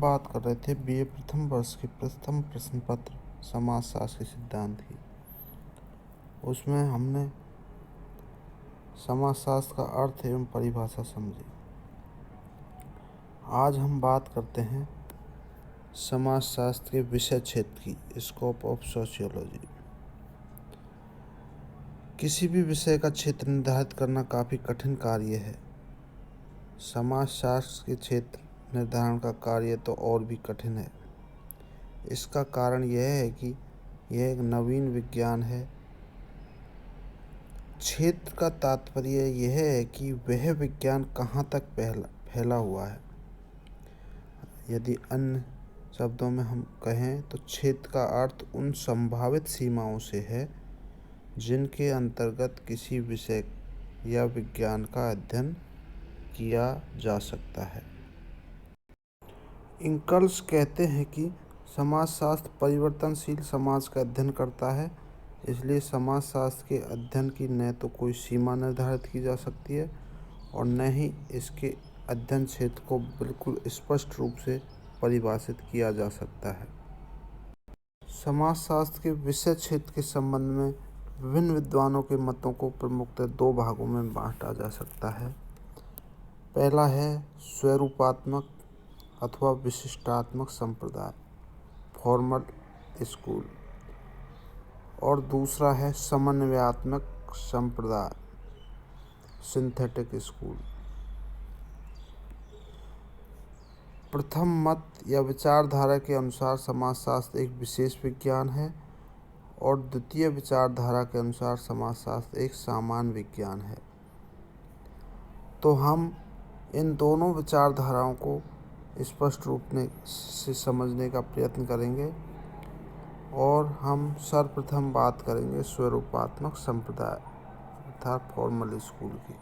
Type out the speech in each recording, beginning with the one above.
हम बात कर रहे थे बीए प्रथम वर्ष के प्रथम प्रश्न पत्र समाजशास्त्र के सिद्धांत की। उसमें हमने समाजशास्त्र का अर्थ एवं परिभाषा समझी। आज हम बात करते हैं समाजशास्त्र के विषय क्षेत्र की, स्कोप ऑफ सोशियोलॉजी। किसी भी विषय का क्षेत्र निर्धारित करना काफ़ी कठिन कार्य है। समाजशास्त्र के क्षेत्र निर्धारण का कार्य तो और भी कठिन है। इसका कारण यह है कि यह एक नवीन विज्ञान है। क्षेत्र का तात्पर्य यह है कि वह विज्ञान कहाँ तक फैला हुआ है। यदि अन्य शब्दों में हम कहें तो क्षेत्र का अर्थ उन संभावित सीमाओं से है जिनके अंतर्गत किसी विषय या विज्ञान का अध्ययन किया जा सकता है। इंकल्स कहते हैं कि समाजशास्त्र परिवर्तनशील समाज का अध्ययन करता है, इसलिए समाजशास्त्र के अध्ययन की न तो कोई सीमा निर्धारित की जा सकती है और न ही इसके अध्ययन क्षेत्र को बिल्कुल स्पष्ट रूप से परिभाषित किया जा सकता है। समाजशास्त्र के विषय क्षेत्र के संबंध में विभिन्न विद्वानों के मतों को प्रमुखतः दो भागों में बांटा जा सकता है। पहला है स्वरूपात्मक अथवा विशिष्टात्मक संप्रदाय, फॉर्मल स्कूल, और दूसरा है समन्वयात्मक संप्रदाय, सिंथेटिक स्कूल। प्रथम मत या विचारधारा के अनुसार समाजशास्त्र एक विशेष विज्ञान है और द्वितीय विचारधारा के अनुसार समाजशास्त्र एक सामान्य विज्ञान है। तो हम इन दोनों विचारधाराओं को स्पष्ट रूप से समझने का प्रयत्न करेंगे और हम सर्वप्रथम बात करेंगे स्वरूपात्मक संप्रदाय अर्थात फॉर्मल स्कूल की।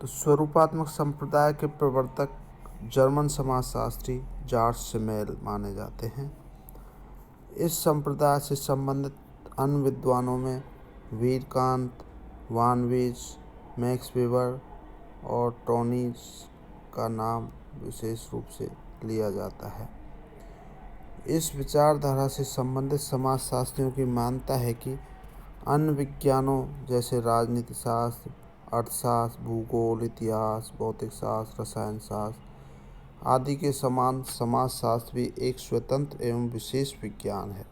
तो स्वरूपात्मक संप्रदाय के प्रवर्तक जर्मन समाजशास्त्री जॉर्ज सिमेल माने जाते हैं। इस संप्रदाय से संबंधित अन्य विद्वानों में वीरकांत, वान वीज, मैक्स वेबर और टोनीज का नाम विशेष रूप से लिया जाता है। इस विचारधारा से संबंधित समाजशास्त्रियों की मान्यता है कि अन्य विज्ञानों जैसे राजनीति शास्त्र, अर्थशास्त्र, भूगोल, इतिहास, भौतिक शास्त्र, रसायन शास्त्र आदि के समान समाजशास्त्र भी एक स्वतंत्र एवं विशेष विज्ञान है।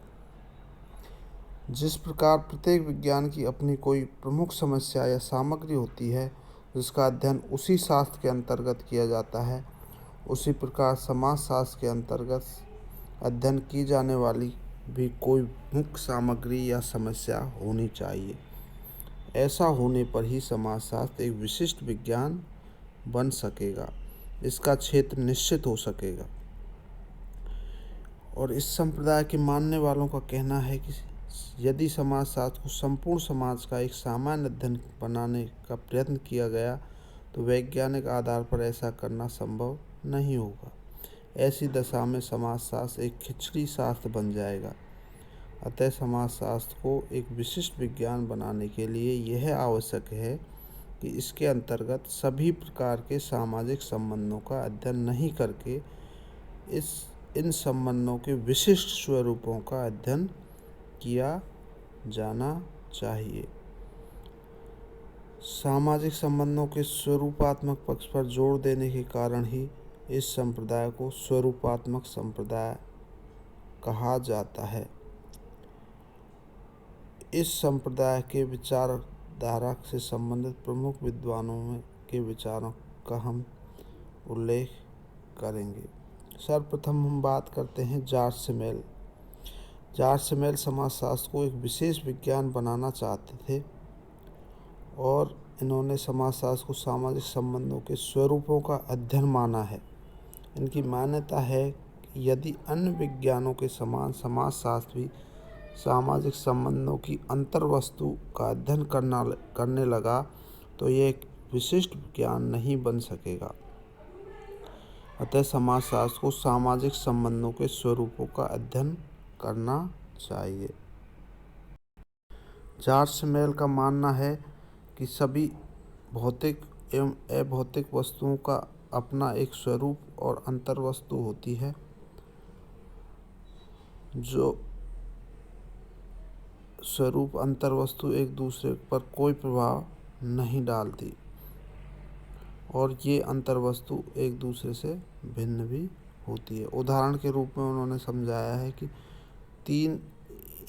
जिस प्रकार प्रत्येक विज्ञान की अपनी कोई प्रमुख समस्या या सामग्री होती है जिसका अध्ययन उसी शास्त्र के अंतर्गत किया जाता है, उसी प्रकार समाजशास्त्र के अंतर्गत अध्ययन की जाने वाली भी कोई मुख्य सामग्री या समस्या होनी चाहिए। ऐसा होने पर ही समाजशास्त्र एक विशिष्ट विज्ञान बन सकेगा, इसका क्षेत्र निश्चित हो सकेगा। और इस संप्रदाय के मानने वालों का कहना है कि यदि समाजशास्त्र को संपूर्ण समाज का एक सामान्य अध्ययन बनाने का प्रयत्न किया गया तो वैज्ञानिक आधार पर ऐसा करना संभव नहीं होगा। ऐसी दशा में समाजशास्त्र एक खिचड़ी शास्त्र बन जाएगा। अतः समाजशास्त्र को एक विशिष्ट विज्ञान बनाने के लिए यह आवश्यक है कि इसके अंतर्गत सभी प्रकार के सामाजिक संबंधों का अध्ययन नहीं करके इन संबंधों के विशिष्ट स्वरूपों का अध्ययन किया जाना चाहिए। सामाजिक संबंधों के स्वरूपात्मक पक्ष पर जोर देने के कारण ही इस संप्रदाय को स्वरूपात्मक संप्रदाय कहा जाता है। इस संप्रदाय के विचारधारा से संबंधित प्रमुख विद्वानों के विचारों का हम उल्लेख करेंगे। सर्वप्रथम हम बात करते हैं जॉर्ज सिमेल। जॉर्ज सिमेल समाजशास्त्र को एक विशेष विज्ञान बनाना चाहते थे और इन्होंने समाजशास्त्र को सामाजिक संबंधों के स्वरूपों का अध्ययन माना है। इनकी मान्यता है कि यदि अन्य विज्ञानों के समान समाजशास्त्र भी सामाजिक संबंधों की अंतर्वस्तु का अध्ययन करने लगा तो यह एक विशिष्ट विज्ञान नहीं बन सकेगा। अतः समाजशास्त्र को सामाजिक संबंधों के स्वरूपों का अध्ययन करना चाहिए। जॉर्ज सिमेल का मानना है कि सभी भौतिक एवं अभौतिक वस्तुओं का अपना एक स्वरूप और अंतर्वस्तु होती है जो स्वरूप अंतर्वस्तु एक दूसरे पर कोई प्रभाव नहीं डालती और ये अंतर्वस्तु एक दूसरे से भिन्न भी होती है। उदाहरण के रूप में उन्होंने समझाया है कि तीन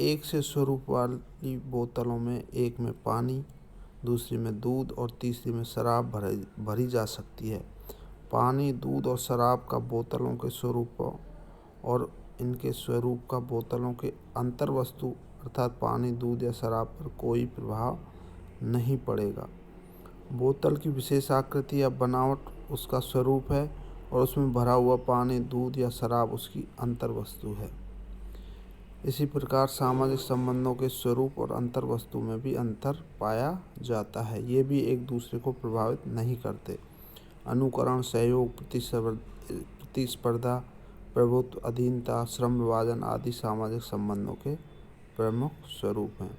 एक से स्वरूप वाली बोतलों में एक में पानी, दूसरी में दूध और तीसरी में शराब भरी जा सकती है। पानी, दूध और शराब का बोतलों के स्वरूपों और इनके स्वरूप का बोतलों के अंतर्वस्तु अर्थात पानी, दूध या शराब पर कोई प्रभाव नहीं पड़ेगा। बोतल की विशेष आकृति या बनावट उसका स्वरूप है और उसमें भरा हुआ पानी, दूध या शराब उसकी अंतर्वस्तु है। इसी प्रकार सामाजिक संबंधों के स्वरूप और अंतर्वस्तु में भी अंतर पाया जाता है। ये भी एक दूसरे को प्रभावित नहीं करते। अनुकरण, सहयोग, प्रतिस्पर्धा, प्रभुत्व, अधीनता, श्रम विभाजन आदि सामाजिक संबंधों के प्रमुख स्वरूप हैं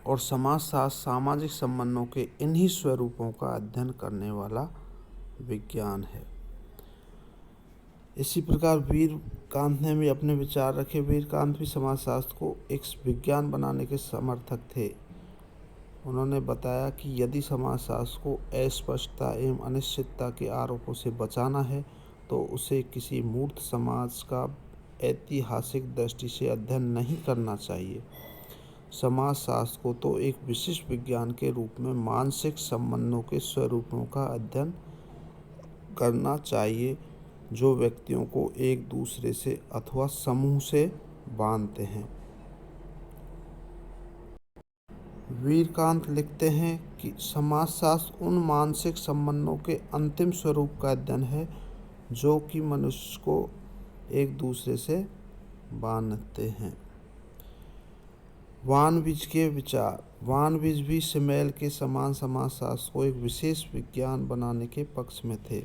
और समाजशास्त्र सामाजिक संबंधों के इन्हीं स्वरूपों का अध्ययन करने वाला विज्ञान है। इसी प्रकार वीरकांत ने भी अपने विचार रखे। वीरकांत भी समाजशास्त्र को एक विज्ञान बनाने के समर्थक थे। उन्होंने बताया कि यदि समाजशास्त्र को अस्पष्टता एवं अनिश्चितता के आरोपों से बचाना है तो उसे किसी मूर्त समाज का ऐतिहासिक दृष्टि से अध्ययन नहीं करना चाहिए। समाजशास्त्र को तो एक विशिष्ट विज्ञान के रूप में मानसिक संबंधों के स्वरूपों का अध्ययन करना चाहिए जो व्यक्तियों को एक दूसरे से अथवा समूह से बांधते हैं। वीरकांत लिखते हैं कि समाजशास्त्र उन मानसिक संबंधों के अंतिम स्वरूप का अध्ययन है जो कि मनुष्य को एक दूसरे से बांधते हैं। वानविज के विचार। वानविज भी सिमेल के समान समाजशास्त्र को एक विशेष विज्ञान बनाने के पक्ष में थे।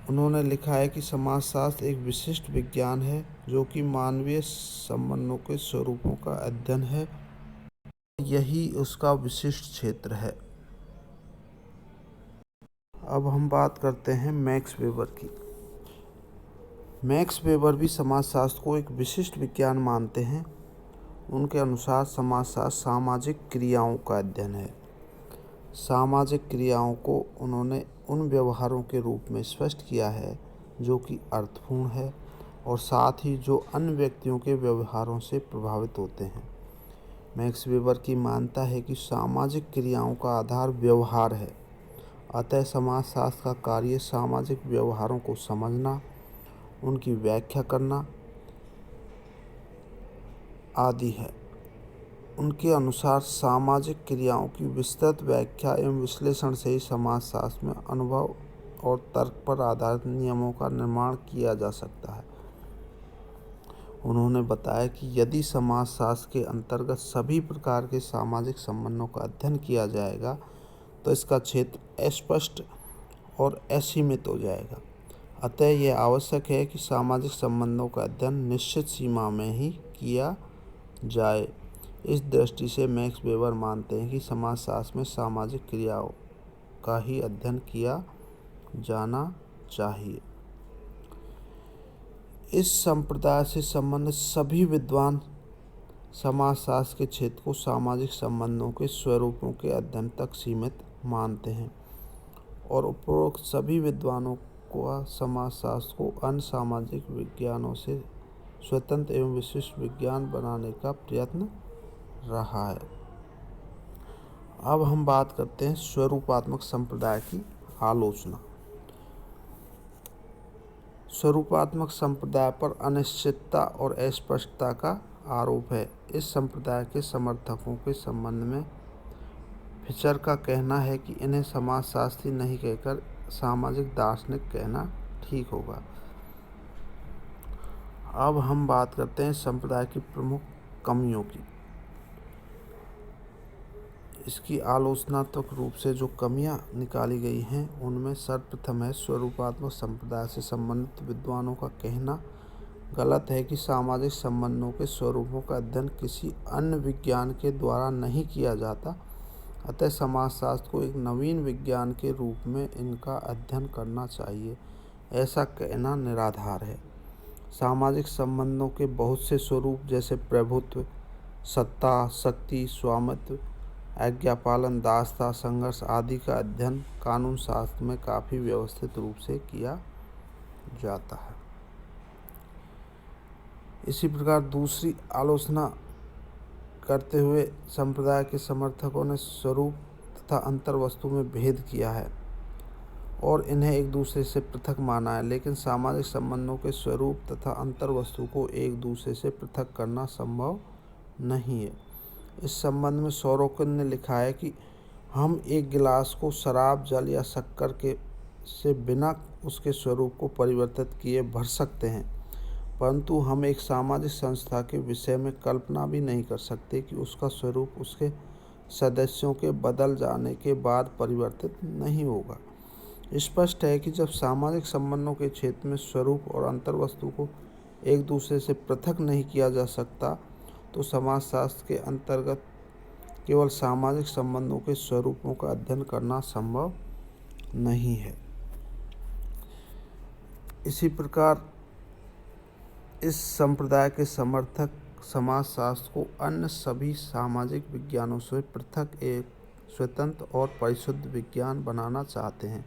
उन्होंने लिखा है कि समाजशास्त्र एक विशिष्ट विज्ञान है जो कि मानवीय संबंधों के स्वरूपों का अध्ययन है। यही उसका विशिष्ट क्षेत्र है। अब हम बात करते हैं मैक्स वेबर की। मैक्स वेबर भी समाजशास्त्र को एक विशिष्ट विज्ञान मानते हैं। उनके अनुसार समाजशास्त्र सामाजिक क्रियाओं का अध्ययन है। सामाजिक क्रियाओं को उन्होंने उन व्यवहारों के रूप में स्पष्ट किया है जो कि अर्थपूर्ण है और साथ ही जो अन्य व्यक्तियों के व्यवहारों से प्रभावित होते हैं। मैक्स वेबर की मानता है कि सामाजिक क्रियाओं का आधार व्यवहार है। अतः समाजशास्त्र का कार्य सामाजिक व्यवहारों को समझना, उनकी व्याख्या करना आदि है। उनके अनुसार सामाजिक क्रियाओं की विस्तृत व्याख्या एवं विश्लेषण से ही समाजशास्त्र में अनुभव और तर्क पर आधारित नियमों का निर्माण किया जा सकता है। उन्होंने बताया कि यदि समाजशास्त्र के अंतर्गत सभी प्रकार के सामाजिक संबंधों का अध्ययन किया जाएगा तो इसका क्षेत्र अस्पष्ट और असीमित हो जाएगा। अतः यह आवश्यक है कि सामाजिक संबंधों का अध्ययन निश्चित सीमा में ही किया जाए। इस दृष्टि से मैक्स वेबर मानते हैं कि समाजशास्त्र में सामाजिक क्रियाओं का ही अध्ययन किया जाना चाहिए। इस संप्रदाय से संबंधित सभी विद्वान समाजशास्त्र के क्षेत्र को सामाजिक संबंधों के स्वरूपों के अध्ययन तक सीमित मानते हैं और उपरोक्त सभी विद्वानों को समाजशास्त्र को अन्य सामाजिक विज्ञानों से स्वतंत्र एवं विशिष्ट विज्ञान बनाने का प्रयत्न रहा है। अब हम बात करते हैं स्वरूपात्मक संप्रदाय की आलोचना। स्वरूपात्मक संप्रदाय पर अनिश्चितता और अस्पष्टता का आरोप है। इस संप्रदाय के समर्थकों के संबंध में फिशर का कहना है कि इन्हें समाजशास्त्री नहीं कहकर सामाजिक दार्शनिक कहना ठीक होगा। अब हम बात करते हैं संप्रदाय की प्रमुख कमियों की। इसकी आलोचनात्मक रूप से जो कमियां निकाली गई हैं उनमें सर्वप्रथम है स्वरूपात्मक संप्रदाय से संबंधित विद्वानों का कहना गलत है कि सामाजिक संबंधों के स्वरूपों का अध्ययन किसी अन्य विज्ञान के द्वारा नहीं किया जाता। अतः समाजशास्त्र को एक नवीन विज्ञान के रूप में इनका अध्ययन करना चाहिए, ऐसा कहना निराधार है। सामाजिक संबंधों के बहुत से स्वरूप जैसे प्रभुत्व, सत्ता, शक्ति, स्वामित्व, आज्ञापालन, दासता, संघर्ष आदि का अध्ययन कानून शास्त्र में काफ़ी व्यवस्थित रूप से किया जाता है। इसी प्रकार दूसरी आलोचना करते हुए संप्रदाय के समर्थकों ने स्वरूप तथा अंतर्वस्तु में भेद किया है और इन्हें एक दूसरे से पृथक माना है, लेकिन सामाजिक संबंधों के स्वरूप तथा अंतर्वस्तु को एक दूसरे से पृथक करना संभव नहीं है। इस संबंध में सोरोकिन ने लिखा है कि हम एक गिलास को शराब, जल या शक्कर के से बिना उसके स्वरूप को परिवर्तित किए भर सकते हैं, परंतु हम एक सामाजिक संस्था के विषय में कल्पना भी नहीं कर सकते कि उसका स्वरूप उसके सदस्यों के बदल जाने के बाद परिवर्तित नहीं होगा। स्पष्ट है कि जब सामाजिक संबंधों के क्षेत्र में स्वरूप और अंतर्वस्तु को एक दूसरे से पृथक नहीं किया जा सकता, तो समाजशास्त्र के अंतर्गत केवल सामाजिक संबंधों के स्वरूपों का अध्ययन करना संभव नहीं है। इसी प्रकार इस संप्रदाय के समर्थक समाजशास्त्र को अन्य सभी सामाजिक विज्ञानों से पृथक एक स्वतंत्र और परिशुद्ध विज्ञान बनाना चाहते हैं,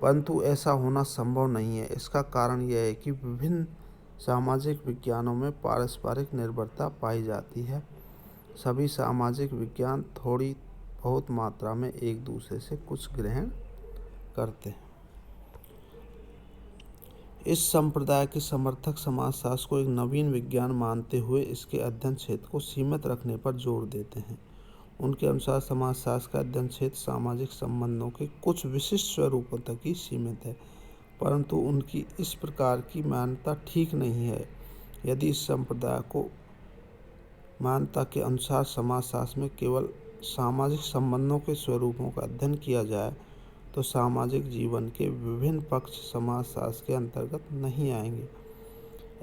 परंतु ऐसा होना संभव नहीं है। इसका कारण यह है कि विभिन्न सामाजिक विज्ञानों में पारस्परिक निर्भरता पाई जाती है। सभी सामाजिक विज्ञान थोड़ी बहुत मात्रा में एक दूसरे से कुछ ग्रहण करते हैं। इस संप्रदाय के समर्थक समाजशास्त्र को एक नवीन विज्ञान मानते हुए इसके अध्ययन क्षेत्र को सीमित रखने पर जोर देते हैं। उनके अनुसार समाजशास्त्र का अध्ययन क्षेत्र सामाजिक संबंधों के कुछ विशिष्ट स्वरूपों तक ही सीमित है, परंतु उनकी इस प्रकार की मान्यता ठीक नहीं है। यदि इस संप्रदाय को मान्यता के अनुसार समाजशास्त्र में केवल सामाजिक संबंधों के स्वरूपों का अध्ययन किया जाए, तो सामाजिक जीवन के विभिन्न पक्ष समाजशास्त्र के अंतर्गत नहीं आएंगे।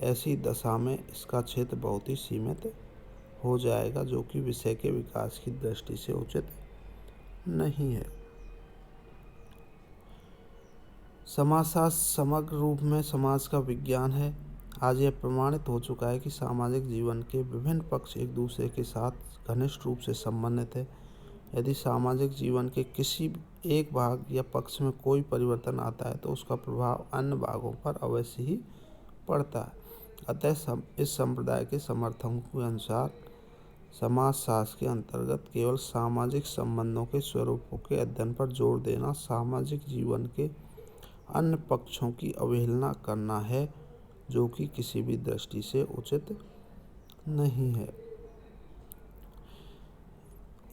ऐसी दशा में इसका क्षेत्र बहुत ही सीमित हो जाएगा, जो कि विषय के विकास की दृष्टि से उचित नहीं है। समाजशास्त्र समग्र रूप में समाज का विज्ञान है। आज यह प्रमाणित हो चुका है कि सामाजिक जीवन के विभिन्न पक्ष एक दूसरे के साथ घनिष्ठ रूप से संबंधित है। यदि सामाजिक जीवन के किसी एक भाग या पक्ष में कोई परिवर्तन आता है, तो उसका प्रभाव अन्य भागों पर अवश्य ही पड़ता है। अतः इस संप्रदाय के समर्थकों के अनुसार समाजशास्त्र के अंतर्गत केवल सामाजिक संबंधों के स्वरूपों के अध्ययन पर जोर देना सामाजिक जीवन के अन्य पक्षों की अवहेलना करना है, जो कि किसी भी दृष्टि से उचित नहीं है।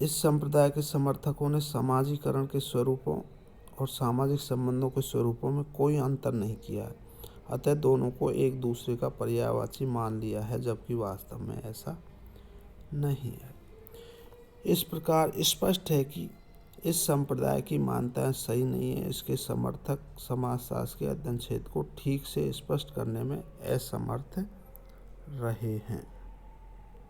इस संप्रदाय के समर्थकों ने समाजीकरण के स्वरूपों और सामाजिक संबंधों के स्वरूपों में कोई अंतर नहीं किया है, अतः दोनों को एक दूसरे का पर्यायवाची मान लिया है, जबकि वास्तव में ऐसा नहीं है। इस प्रकार स्पष्ट है कि इस संप्रदाय की मान्यताएं सही नहीं है। इसके समर्थक समाजशास्त्र के अध्ययन क्षेत्र को ठीक से स्पष्ट करने में असमर्थ रहे हैं।